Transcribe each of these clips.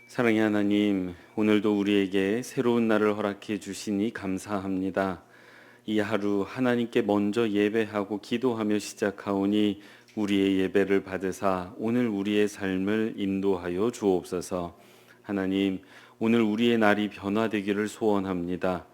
사랑의 하나님, 오늘도 우리에게 새로운 날을 허락해 주시니 감사합니다. 이 하루 하나님께 먼저 예배하고 기도하며 시작하오니 우리의 예배를 받으사 오늘 우리의 삶을 인도하여 주옵소서. 하나님, 오늘 우리의 날이 변화되기를 소원합니다.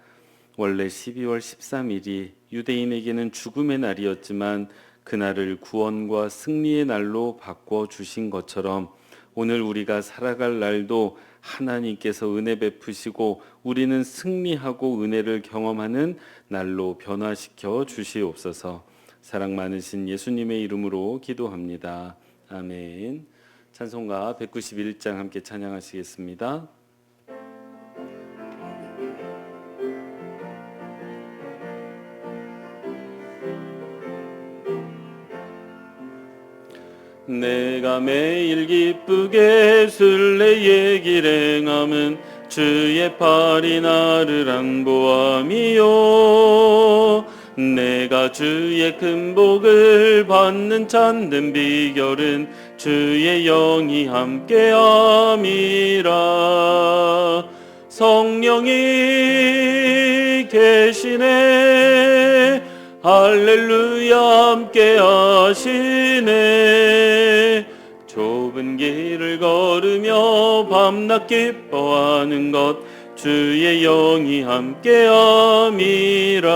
원래 12월 13일이 유대인에게는 죽음의 날이었지만 그날을 구원과 승리의 날로 바꿔 주신 것처럼 오늘 우리가 살아갈 날도 하나님께서 은혜 베푸시고 우리는 승리하고 은혜를 경험하는 날로 변화시켜 주시옵소서. 사랑 많으신 예수님의 이름으로 기도합니다. 아멘. 찬송가 191장 함께 찬양하시겠습니다. 내가 매일 기쁘게 순례의 길 행함은 주의 팔이 나를 안보함이요. 내가 주의 큰 복을 받는 참된 비결은 주의 영이 함께함이라. 성령이 계시네, 할렐루야 함께 하시네. 좁은 길을 걸으며 밤낮 기뻐하는 것 주의 영이 함께 함이라.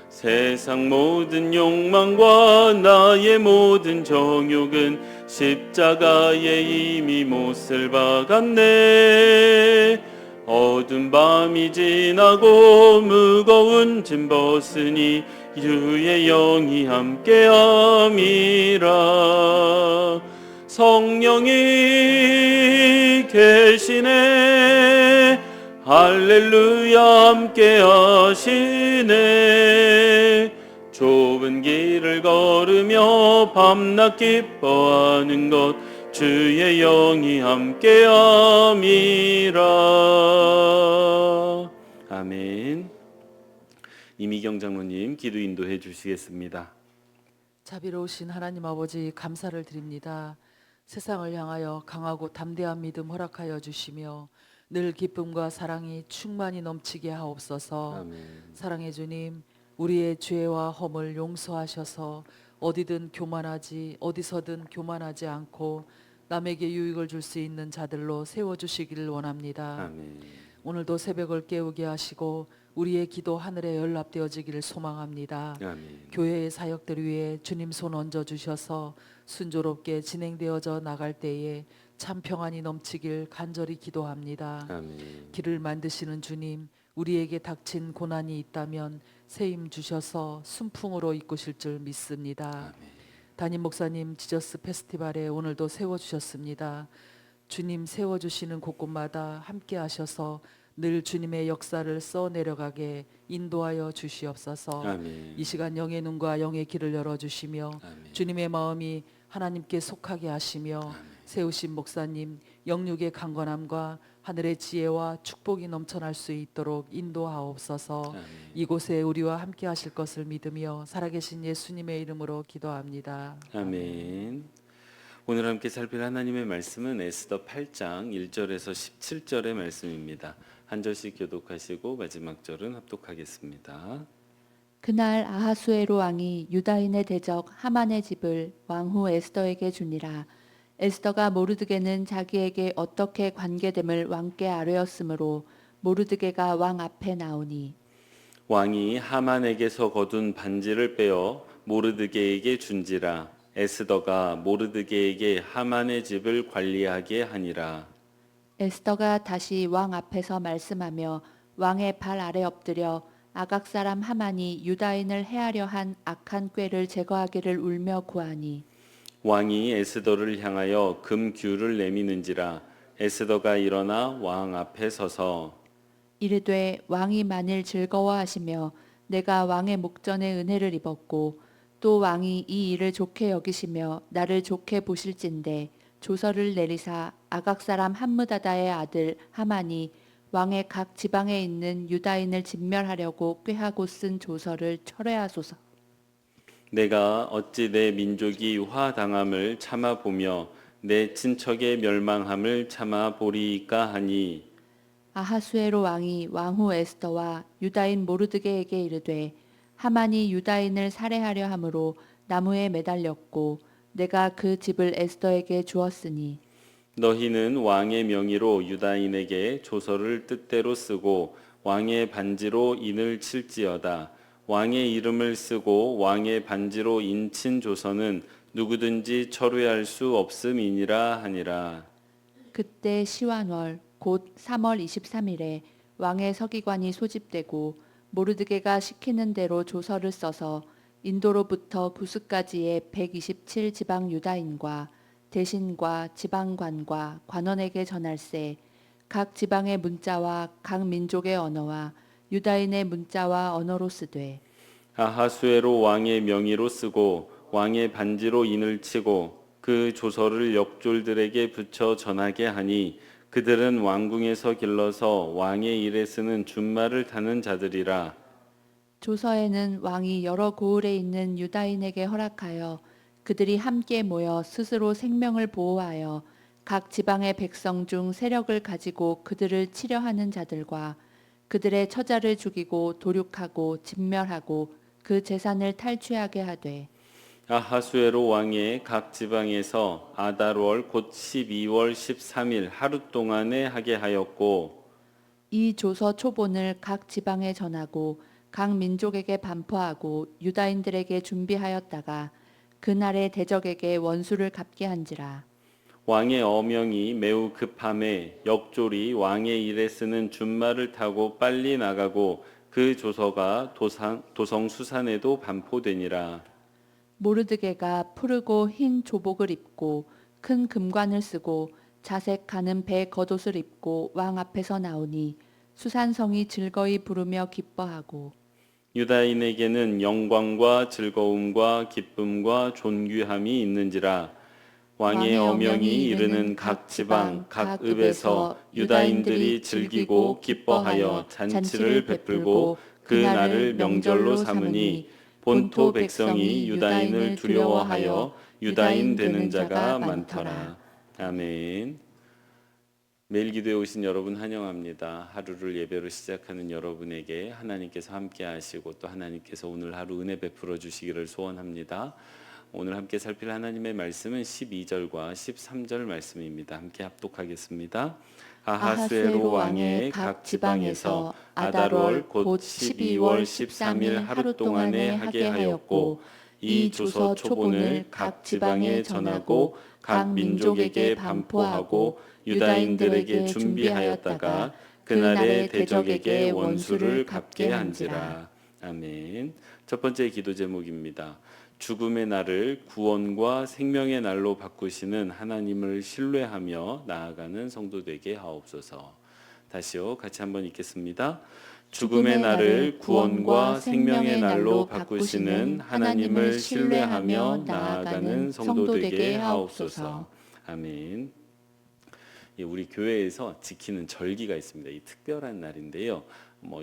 세상 모든 욕망과 나의 모든 정욕은 십자가에 이미 못을 박았네. 어두운 밤이 지나고 무거운 짐 벗으니 주의 영이 함께함이라. 성령이 계시네, 할렐루야 함께하시네. 좁은 길을 걸으며 밤낮 기뻐하는 것 주의 영이 함께함이라. 아멘. 이미경 장로님 기도 인도해 주시겠습니다. 자비로우신 하나님 아버지 감사를 드립니다. 세상을 향하여 강하고 담대한 믿음 허락하여 주시며 늘 기쁨과 사랑이 충만히 넘치게 하옵소서. 아멘. 사랑의 주님, 우리의 죄와 허물 용서하셔서 어디서든 교만하지 않고 남에게 유익을 줄 수 있는 자들로 세워주시기를 원합니다. 아멘. 오늘도 새벽을 깨우게 하시고 우리의 기도 하늘에 연락되어지기를 소망합니다. 아멘. 교회의 사역들 위해 주님 손 얹어 주셔서 순조롭게 진행되어져 나갈 때에 참 평안이 넘치길 간절히 기도합니다. 아멘. 길을 만드시는 주님, 우리에게 닥친 고난이 있다면 새 힘 주셔서 순풍으로 이끄실 줄 믿습니다. 아멘. 담임 목사님 지저스 페스티벌에 오늘도 세워주셨습니다. 주님 세워주시는 곳곳마다 함께 하셔서 늘 주님의 역사를 써내려가게 인도하여 주시옵소서. 아멘. 이 시간 영의 눈과 영의 길을 열어주시며 아멘. 주님의 마음이 하나님께 속하게 하시며 세우신 목사님 영육의 강건함과 하늘의 지혜와 축복이 넘쳐날 수 있도록 인도하옵소서. 아멘. 이곳에 우리와 함께 하실 것을 믿으며 살아계신 예수님의 이름으로 기도합니다. 아멘. 오늘 함께 살필 하나님의 말씀은 에스더 8장 1절에서 17절의 말씀입니다. 한 절씩 교독하시고 마지막 절은 합독하겠습니다. 그날 아하수에로 왕이 유다인의 대적 하만의 집을 왕후 에스더에게 주니라. 에스더가 모르드게는 자기에게 어떻게 관계됨을 왕께 아뢰었으므로 모르드게가 왕 앞에 나오니 왕이 하만에게서 거둔 반지를 빼어 모르드게에게 준지라. 에스더가 모르드게에게 하만의 집을 관리하게 하니라. 에스더가 다시 왕 앞에서 말씀하며 왕의 발 아래 엎드려 아각 사람 하만이 유다인을 해하려 한 악한 꾀를 제거하기를 울며 구하니 왕이 에스더를 향하여 금규를 내미는지라. 에스더가 일어나 왕 앞에 서서 이르되 왕이 만일 즐거워하시며 내가 왕의 목전에 은혜를 입었고 또 왕이 이 일을 좋게 여기시며 나를 좋게 보실진대 조서를 내리사 아각 사람 함므다다의 아들 하만이 왕의 각 지방에 있는 유다인을 진멸하려고 꾀하고 쓴 조서를 철회하소서. 내가 어찌 내 민족이 화당함을 참아 보며 내 친척의 멸망함을 참아 보리이까 하니 아하수에로 왕이 왕후 에스더와 유다인 모르드게에게 이르되 하만이 유다인을 살해하려 함으로 나무에 매달렸고 내가 그 집을 에스더에게 주었으니 너희는 왕의 명의로 유다인에게 조서를 뜻대로 쓰고 왕의 반지로 인을 칠지어다. 왕의 이름을 쓰고 왕의 반지로 인친 조서는 누구든지 철회할 수 없음이니라 하니라. 그때 시완월 곧 3월 23일에 왕의 서기관이 소집되고 모르드게가 시키는 대로 조서를 써서 인도로부터 구스까지의 127 지방 유다인과 대신과 지방관과 관원에게 전할세 각 지방의 문자와 각 민족의 언어와 유다인의 문자와 언어로 쓰되 아하수에로 왕의 명의로 쓰고 왕의 반지로 인을 치고 그 조서를 역졸들에게 붙여 전하게 하니 그들은 왕궁에서 길러서 왕의 일에 쓰는 준말을 타는 자들이라. 조서에는 왕이 여러 고을에 있는 유다인에게 허락하여 그들이 함께 모여 스스로 생명을 보호하여 각 지방의 백성 중 세력을 가지고 그들을 치려하는 자들과 그들의 처자를 죽이고 도륙하고 진멸하고 그 재산을 탈취하게 하되 아하수에로 왕의 각 지방에서 아달월 곧 12월 13일 하루 동안에 하게 하였고 이 조서 초본을 각 지방에 전하고 각 민족에게 반포하고 유다인들에게 준비하였다가 그날에 대적에게 원수를 갚게 한지라. 왕의 어명이 매우 급함에 역졸이 왕의 일에 쓰는 준말을 타고 빨리 나가고 그 조서가 도성 수산에도 반포되니라. 모르드게가 푸르고 흰 조복을 입고 큰 금관을 쓰고 자색 가는 배 겉옷을 입고 왕 앞에서 나오니 수산성이 즐거이 부르며 기뻐하고 유다인에게는 영광과 즐거움과 기쁨과 존귀함이 있는지라. 왕의 어명이 이르는 각 지방 각 읍에서 유다인들이 즐기고 기뻐하여 잔치를 베풀고 그 날을 명절로 삼으니 본토 백성이 유다인을 두려워하여 유다인 되는 자가 많더라. 아멘. 매일 기도에 오신 여러분 환영합니다. 하루를 예배로 시작하는 여러분에게 하나님께서 함께 하시고 또 하나님께서 오늘 하루 은혜 베풀어 주시기를 소원합니다. 오늘 함께 살필 하나님의 말씀은 12절과 13절 말씀입니다. 함께 합독하겠습니다. 아하수에로 왕의 각 지방에서 아달월 곧 12월 13일 하루 동안에 하게 하였고 이 조서 초본을 각 지방에 전하고 각 민족에게 반포하고 유다인들에게 준비하였다가 그날에 대적에게 원수를 갚게 한지라. 아멘. 첫 번째 기도 제목입니다. 죽음의 날을 구원과 생명의 날로 바꾸시는 하나님을 신뢰하며 나아가는 성도 되게 하옵소서. 다시요, 같이 한번 읽겠습니다. 죽음의 날을 구원과 생명의 날로 바꾸시는 하나님을 신뢰하며 나아가는 성도 되게 하옵소서. 아멘. 우리 교회에서 지키는 절기가 있습니다. 이 특별한 날인데요.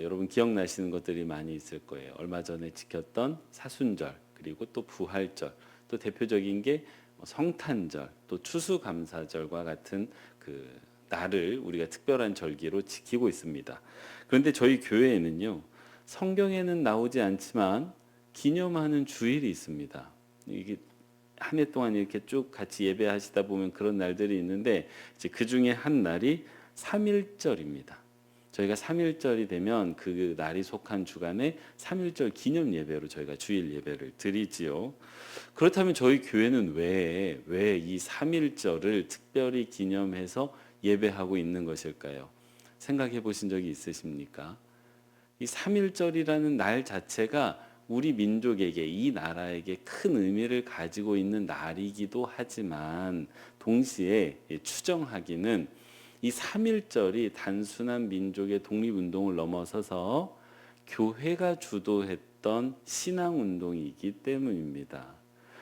여러분 기억나시는 것들이 많이 있을 거예요. 얼마 전에 지켰던 사순절, 그리고 또 부활절, 또 대표적인 게 성탄절, 또 추수감사절과 같은 그 날을 우리가 특별한 절기로 지키고 있습니다. 그런데 저희 교회에는요, 성경에는 나오지 않지만 기념하는 주일이 있습니다. 이게 한 해 동안 이렇게 쭉 같이 예배하시다 보면 그런 날들이 있는데 이제 그 중에 한 날이 3.1절입니다. 저희가 3.1절이 되면 그 날이 속한 주간에 3.1절 기념 예배로 저희가 주일 예배를 드리지요. 그렇다면 저희 교회는 왜 이 3.1절을 특별히 기념해서 예배하고 있는 것일까요? 생각해 보신 적이 있으십니까? 이 3.1절이라는 날 자체가 우리 민족에게, 이 나라에게 큰 의미를 가지고 있는 날이기도 하지만 동시에 추정하기는 이 3.1절이 단순한 민족의 독립운동을 넘어서서 교회가 주도했던 신앙운동이기 때문입니다.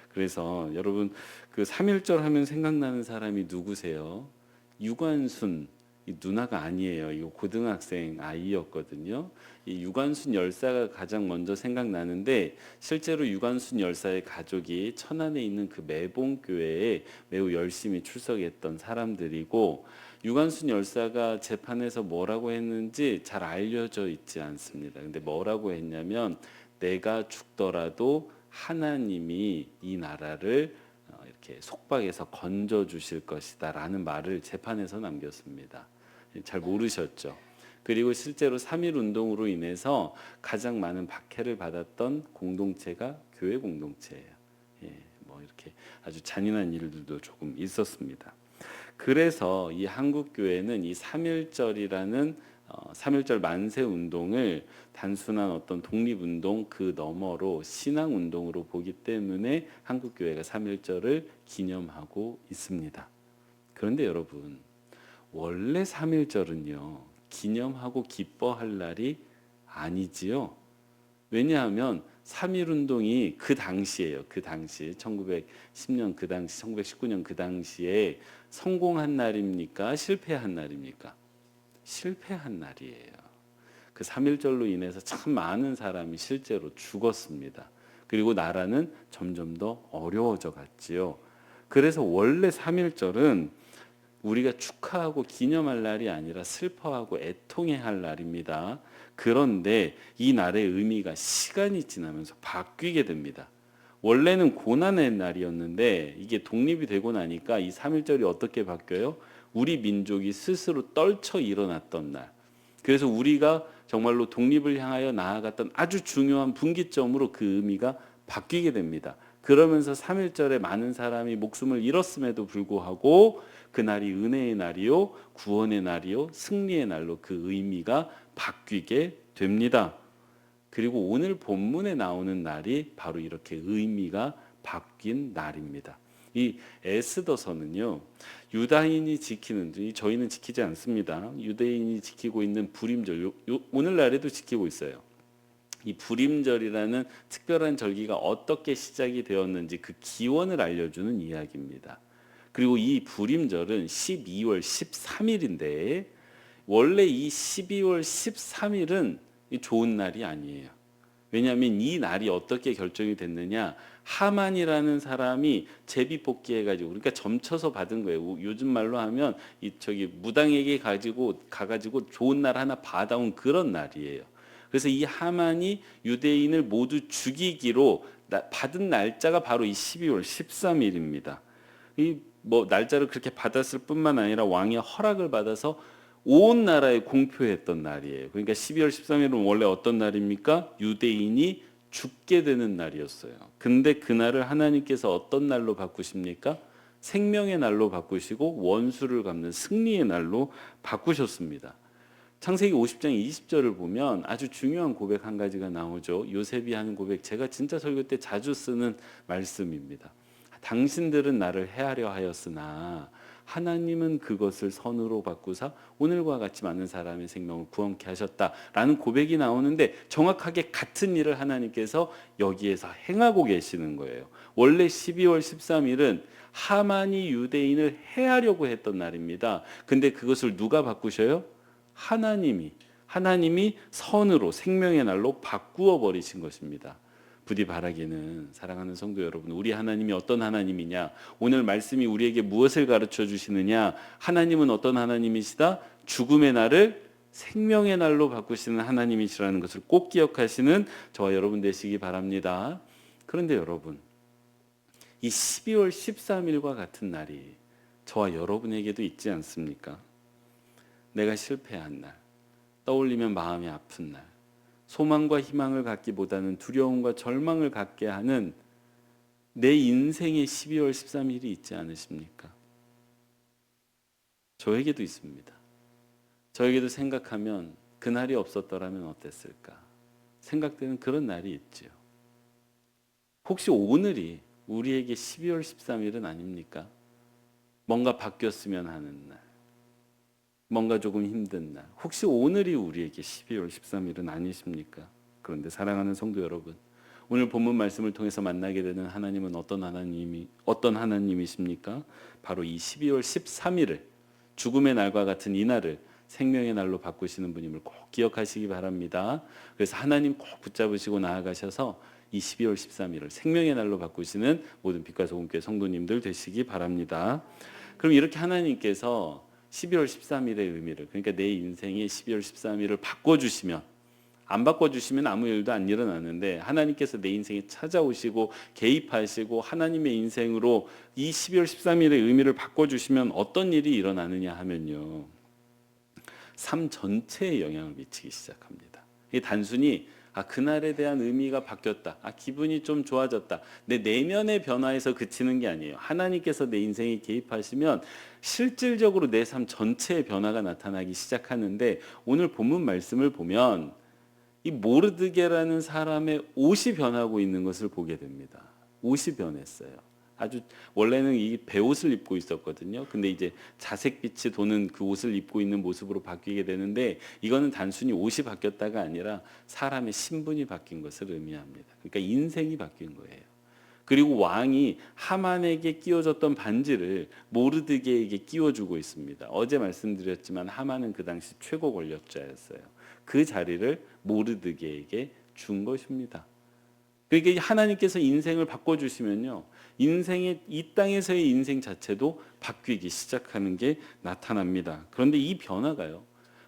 그래서 여러분 그 3.1절 하면 생각나는 사람이 누구세요? 유관순 이 누나가 아니에요. 이거 고등학생 아이였거든요. 이 유관순 열사가 가장 먼저 생각나는데 실제로 유관순 열사의 가족이 천안에 있는 그 매봉교회에 매우 열심히 출석했던 사람들이고 유관순 열사가 재판에서 뭐라고 했는지 잘 알려져 있지 않습니다. 근데 뭐라고 했냐면 내가 죽더라도 하나님이 이 나라를 이렇게 속박에서 건져 주실 것이다라는 말을 재판에서 남겼습니다. 잘 모르셨죠. 그리고 실제로 3.1 운동으로 인해서 가장 많은 박해를 받았던 공동체가 교회 공동체예요. 뭐 이렇게 아주 잔인한 일들도 조금 있었습니다. 그래서 이 한국 교회는 이 3.1절이라는 3.1절 만세 운동을 단순한 어떤 독립 운동 그 너머로 신앙 운동으로 보기 때문에 한국 교회가 3.1절을 기념하고 있습니다. 그런데 여러분, 원래 3.1절은요 기념하고 기뻐할 날이 아니지요. 왜냐하면 3.1 운동이 그 당시에요. 그 당시 1910년 그 당시 1919년 그 당시에 성공한 날입니까? 실패한 날입니까? 실패한 날이에요. 그 3.1절로 인해서 참 많은 사람이 실제로 죽었습니다. 그리고 나라는 점점 더 어려워져 갔지요. 그래서 원래 3.1절은 우리가 축하하고 기념할 날이 아니라 슬퍼하고 애통해야 할 날입니다. 그런데 이 날의 의미가 시간이 지나면서 바뀌게 됩니다. 원래는 고난의 날이었는데 이게 독립이 되고 나니까 이 3.1절이 어떻게 바뀌어요? 우리 민족이 스스로 떨쳐 일어났던 날. 그래서 우리가 정말로 독립을 향하여 나아갔던 아주 중요한 분기점으로 그 의미가 바뀌게 됩니다. 그러면서 3.1절에 많은 사람이 목숨을 잃었음에도 불구하고 그날이 은혜의 날이요, 구원의 날이요, 승리의 날로 그 의미가 바뀌게 됩니다. 그리고 오늘 본문에 나오는 날이 바로 이렇게 의미가 바뀐 날입니다. 이 에스더서는요, 유다인이 지키는, 저희는 지키지 않습니다. 유대인이 지키고 있는 불임절, 오늘날에도 지키고 있어요. 이 불임절이라는 특별한 절기가 어떻게 시작이 되었는지 그 기원을 알려주는 이야기입니다. 그리고 이 불임절은 12월 13일인데 원래 이 12월 13일은 좋은 날이 아니에요. 왜냐하면 이 날이 어떻게 결정이 됐느냐, 하만이라는 사람이 제비뽑기해가지고, 그러니까 점쳐서 받은 거예요. 요즘 말로 하면 이 저기 무당에게 가가지고 좋은 날 하나 받아온 그런 날이에요. 그래서 이 하만이 유대인을 모두 죽이기로 받은 날짜가 바로 이 12월 13일입니다. 이 뭐 날짜를 그렇게 받았을 뿐만 아니라 왕의 허락을 받아서 온 나라에 공표했던 날이에요. 그러니까 12월 13일은 원래 어떤 날입니까? 유대인이 죽게 되는 날이었어요. 근데 그날을 하나님께서 어떤 날로 바꾸십니까? 생명의 날로 바꾸시고 원수를 갚는 승리의 날로 바꾸셨습니다. 창세기 50장 20절을 보면 아주 중요한 고백 한 가지가 나오죠. 요셉이 하는 고백, 제가 진짜 설교 때 자주 쓰는 말씀입니다. 당신들은 나를 해하려 하였으나 하나님은 그것을 선으로 바꾸사 오늘과 같이 많은 사람의 생명을 구원케 하셨다라는 고백이 나오는데 정확하게 같은 일을 하나님께서 여기에서 행하고 계시는 거예요. 원래 12월 13일은 하만이 유대인을 해하려고 했던 날입니다. 근데 그것을 누가 바꾸셔요? 하나님이 선으로 생명의 날로 바꾸어 버리신 것입니다. 부디 바라기는 사랑하는 성도 여러분, 우리 하나님이 어떤 하나님이냐, 오늘 말씀이 우리에게 무엇을 가르쳐 주시느냐, 하나님은 어떤 하나님이시다? 죽음의 날을 생명의 날로 바꾸시는 하나님이시라는 것을 꼭 기억하시는 저와 여러분 되시기 바랍니다. 그런데 여러분, 이 12월 13일과 같은 날이 저와 여러분에게도 있지 않습니까? 내가 실패한 날, 떠올리면 마음이 아픈 날, 소망과 희망을 갖기보다는 두려움과 절망을 갖게 하는 내 인생의 12월 13일이 있지 않으십니까? 저에게도 있습니다. 저에게도 생각하면 그날이 없었더라면 어땠을까 생각되는 그런 날이 있죠. 혹시 오늘이 우리에게 12월 13일은 아닙니까? 뭔가 바뀌었으면 하는 날, 뭔가 조금 힘든 날, 혹시 오늘이 우리에게 12월 13일은 아니십니까? 그런데 사랑하는 성도 여러분, 오늘 본문 말씀을 통해서 만나게 되는 하나님은 어떤 하나님이십니까? 바로 이 12월 13일을 죽음의 날과 같은 이 날을 생명의 날로 바꾸시는 분임을 꼭 기억하시기 바랍니다. 그래서 하나님 꼭 붙잡으시고 나아가셔서 이 12월 13일을 생명의 날로 바꾸시는 모든 빛과 소금교회 성도님들 되시기 바랍니다. 그럼 이렇게 하나님께서 12월 13일의 의미를, 그러니까 내 인생의 12월 13일을 바꿔주시면, 안 바꿔주시면 아무 일도 안 일어나는데 하나님께서 내 인생에 찾아오시고 개입하시고 하나님의 인생으로 이 12월 13일의 의미를 바꿔주시면 어떤 일이 일어나느냐 하면요, 삶 전체에 영향을 미치기 시작합니다. 이게 단순히 그날에 대한 의미가 바뀌었다, 기분이 좀 좋아졌다, 내 내면의 변화에서 그치는 게 아니에요. 하나님께서 내 인생에 개입하시면 실질적으로 내 삶 전체의 변화가 나타나기 시작하는데, 오늘 본문 말씀을 보면 이 모르드게라는 사람의 옷이 변하고 있는 것을 보게 됩니다. 옷이 변했어요. 아주 원래는 이 베옷을 입고 있었거든요. 근데 이제 자색빛이 도는 그 옷을 입고 있는 모습으로 바뀌게 되는데, 이거는 단순히 옷이 바뀌었다가 아니라 사람의 신분이 바뀐 것을 의미합니다. 그러니까 인생이 바뀐 거예요. 그리고 왕이 하만에게 끼워줬던 반지를 모르드게에게 끼워주고 있습니다. 어제 말씀드렸지만 하만은 그 당시 최고 권력자였어요. 그 자리를 모르드게에게 준 것입니다. 그러니까 하나님께서 인생을 바꿔주시면요, 인생의 이 땅에서의 인생 자체도 바뀌기 시작하는 게 나타납니다. 그런데 이 변화가요,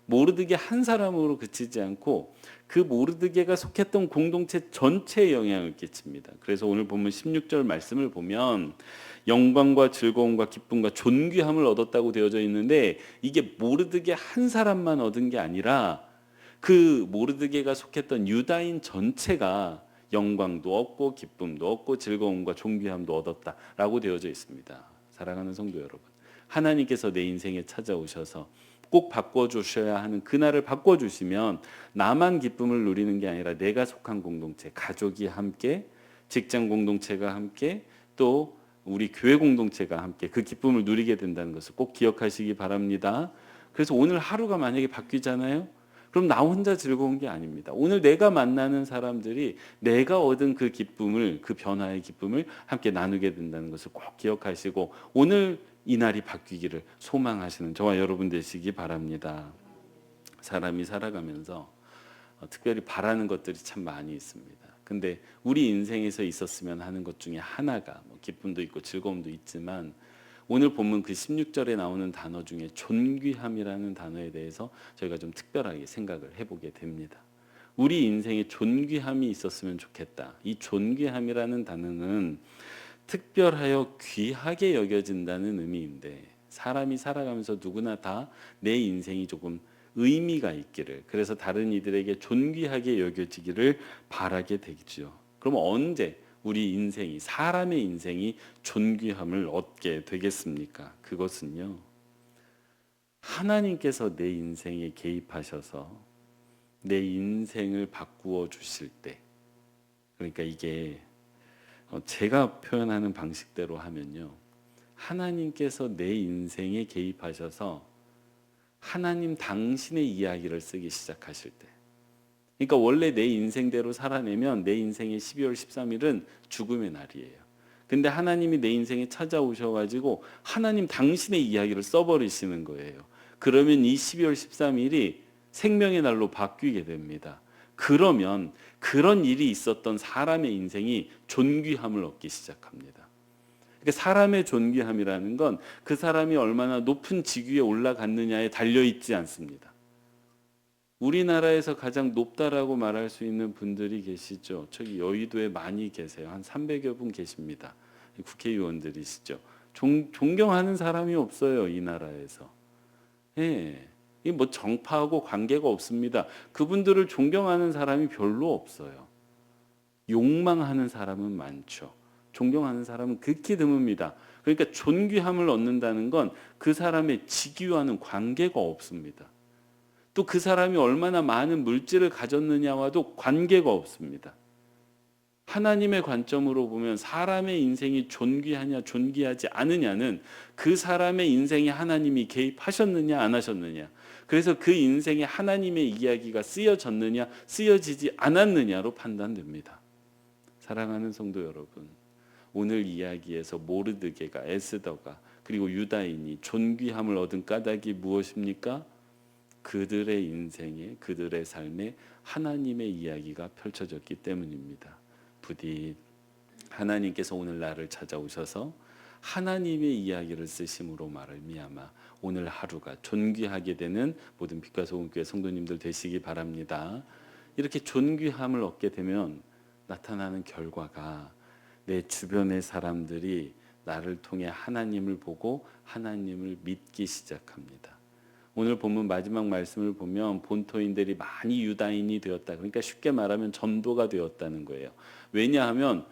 모르드게 한 사람으로 그치지 않고 그 모르드게가 속했던 공동체 전체에 영향을 끼칩니다. 그래서 오늘 보면 16절 말씀을 보면 영광과 즐거움과 기쁨과 존귀함을 얻었다고 되어져 있는데, 이게 모르드게 한 사람만 얻은 게 아니라 그 모르드게가 속했던 유다인 전체가 영광도 얻고 기쁨도 얻고 즐거움과 존귀함도 얻었다라고 되어져 있습니다. 사랑하는 성도 여러분, 하나님께서 내 인생에 찾아오셔서 꼭 바꿔주셔야 하는 그날을 바꿔주시면 나만 기쁨을 누리는 게 아니라 내가 속한 공동체, 가족이 함께, 직장 공동체가 함께, 또 우리 교회 공동체가 함께 그 기쁨을 누리게 된다는 것을 꼭 기억하시기 바랍니다. 그래서 오늘 하루가 만약에 바뀌잖아요, 그럼 나 혼자 즐거운 게 아닙니다. 오늘 내가 만나는 사람들이 내가 얻은 그 기쁨을, 그 변화의 기쁨을 함께 나누게 된다는 것을 꼭 기억하시고 오늘 이 날이 바뀌기를 소망하시는 저와 여러분 되시기 바랍니다. 사람이 살아가면서 특별히 바라는 것들이 참 많이 있습니다. 근데 우리 인생에서 있었으면 하는 것 중에 하나가, 기쁨도 있고 즐거움도 있지만, 오늘 본문 그 16절에 나오는 단어 중에 존귀함이라는 단어에 대해서 저희가 좀 특별하게 생각을 해보게 됩니다. 우리 인생에 존귀함이 있었으면 좋겠다. 이 존귀함이라는 단어는 특별하여 귀하게 여겨진다는 의미인데, 사람이 살아가면서 누구나 다 내 인생이 조금 의미가 있기를, 그래서 다른 이들에게 존귀하게 여겨지기를 바라게 되죠. 그럼 언제 우리 인생이, 사람의 인생이 존귀함을 얻게 되겠습니까? 그것은요, 하나님께서 내 인생에 개입하셔서 내 인생을 바꾸어 주실 때, 그러니까 이게 제가 표현하는 방식대로 하면요, 하나님께서 내 인생에 개입하셔서 하나님 당신의 이야기를 쓰기 시작하실 때, 그러니까 원래 내 인생대로 살아내면 내 인생의 12월 13일은 죽음의 날이에요. 근데 하나님이 내 인생에 찾아오셔가지고 하나님 당신의 이야기를 써버리시는 거예요. 그러면 이 12월 13일이 생명의 날로 바뀌게 됩니다. 그러면 그런 일이 있었던 사람의 인생이 존귀함을 얻기 시작합니다. 그러니까 사람의 존귀함이라는 건 그 사람이 얼마나 높은 직위에 올라갔느냐에 달려있지 않습니다. 우리나라에서 가장 높다라고 말할 수 있는 분들이 계시죠. 저기 여의도에 많이 계세요. 한 300여 분 계십니다. 국회의원들이시죠. 존경하는 사람이 없어요, 이 나라에서. 예. 이 정파하고 관계가 없습니다. 그분들을 존경하는 사람이 별로 없어요. 욕망하는 사람은 많죠. 존경하는 사람은 극히 드뭅니다. 그러니까 존귀함을 얻는다는 건 그 사람의 직위와는 관계가 없습니다. 또 그 사람이 얼마나 많은 물질을 가졌느냐와도 관계가 없습니다. 하나님의 관점으로 보면 사람의 인생이 존귀하냐 존귀하지 않느냐는 그 사람의 인생에 하나님이 개입하셨느냐 안 하셨느냐, 그래서 그 인생에 하나님의 이야기가 쓰여졌느냐 쓰여지지 않았느냐로 판단됩니다. 사랑하는 성도 여러분, 오늘 이야기에서 모르드게가, 에스더가 그리고 유다인이 존귀함을 얻은 까닭이 무엇입니까? 그들의 인생에, 그들의 삶에 하나님의 이야기가 펼쳐졌기 때문입니다. 부디 하나님께서 오늘 나를 찾아오셔서 하나님의 이야기를 쓰심으로 말미암아 오늘 하루가 존귀하게 되는 모든 빛과 소금교회 성도님들 되시기 바랍니다. 이렇게 존귀함을 얻게 되면 나타나는 결과가 내 주변의 사람들이 나를 통해 하나님을 보고 하나님을 믿기 시작합니다. 오늘 본문 마지막 말씀을 보면 본토인들이 많이 유다인이 되었다. 그러니까 쉽게 말하면 전도가 되었다는 거예요. 왜냐하면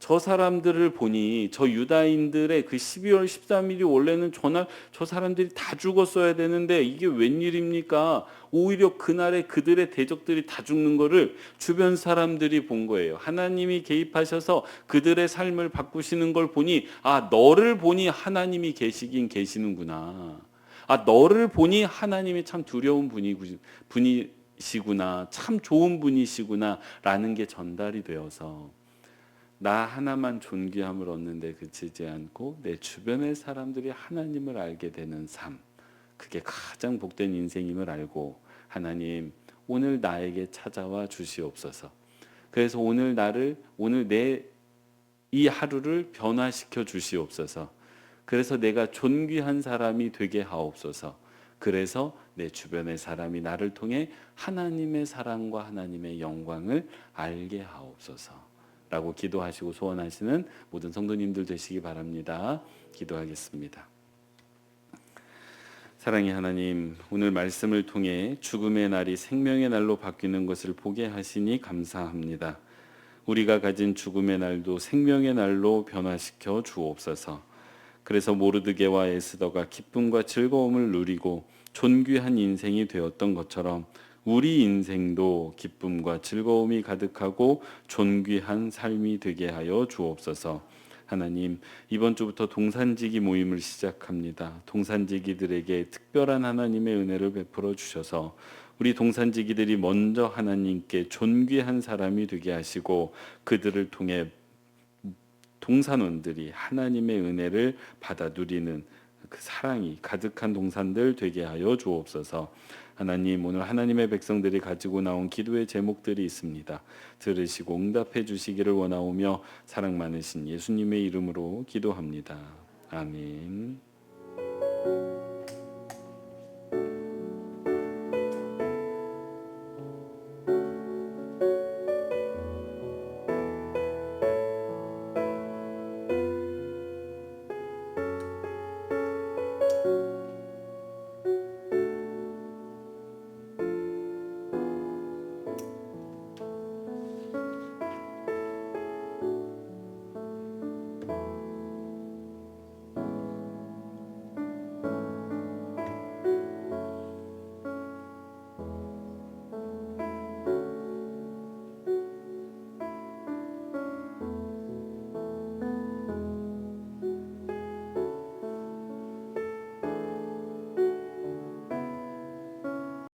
저 사람들을 보니 저 유다인들의 그 12월 13일이 원래는 전날 저 사람들이 다 죽었어야 되는데 이게 웬일입니까? 오히려 그날에 그들의 대적들이 다 죽는 거를 주변 사람들이 본 거예요. 하나님이 개입하셔서 그들의 삶을 바꾸시는 걸 보니 아, 너를 보니 하나님이 계시긴 계시는구나. 아, 너를 보니 하나님이 참 두려운 분이시구나. 참 좋은 분이시구나 라는 게 전달이 되어서 나 하나만 존귀함을 얻는데 그치지 않고 내 주변의 사람들이 하나님을 알게 되는 삶, 그게 가장 복된 인생임을 알고 하나님 오늘 나에게 찾아와 주시옵소서. 그래서 오늘 내 이 하루를 변화시켜 주시옵소서. 그래서 내가 존귀한 사람이 되게 하옵소서. 그래서 내 주변의 사람이 나를 통해 하나님의 사랑과 하나님의 영광을 알게 하옵소서 라고 기도하시고 소원하시는 모든 성도님들 되시기 바랍니다. 기도하겠습니다. 사랑의 하나님, 오늘 말씀을 통해 죽음의 날이 생명의 날로 바뀌는 것을 보게 하시니 감사합니다. 우리가 가진 죽음의 날도 생명의 날로 변화시켜 주옵소서. 그래서 모르드게와 에스더가 기쁨과 즐거움을 누리고 존귀한 인생이 되었던 것처럼 우리 인생도 기쁨과 즐거움이 가득하고 존귀한 삶이 되게 하여 주옵소서. 하나님, 이번 주부터 동산지기 모임을 시작합니다. 동산지기들에게 특별한 하나님의 은혜를 베풀어 주셔서 우리 동산지기들이 먼저 하나님께 존귀한 사람이 되게 하시고 그들을 통해 동산원들이 하나님의 은혜를 받아 누리는 그 사랑이 가득한 동산들 되게 하여 주옵소서. 하나님, 오늘 하나님의 백성들이 가지고 나온 기도의 제목들이 있습니다. 들으시고 응답해 주시기를 원하오며 사랑 많으신 예수님의 이름으로 기도합니다. 아멘.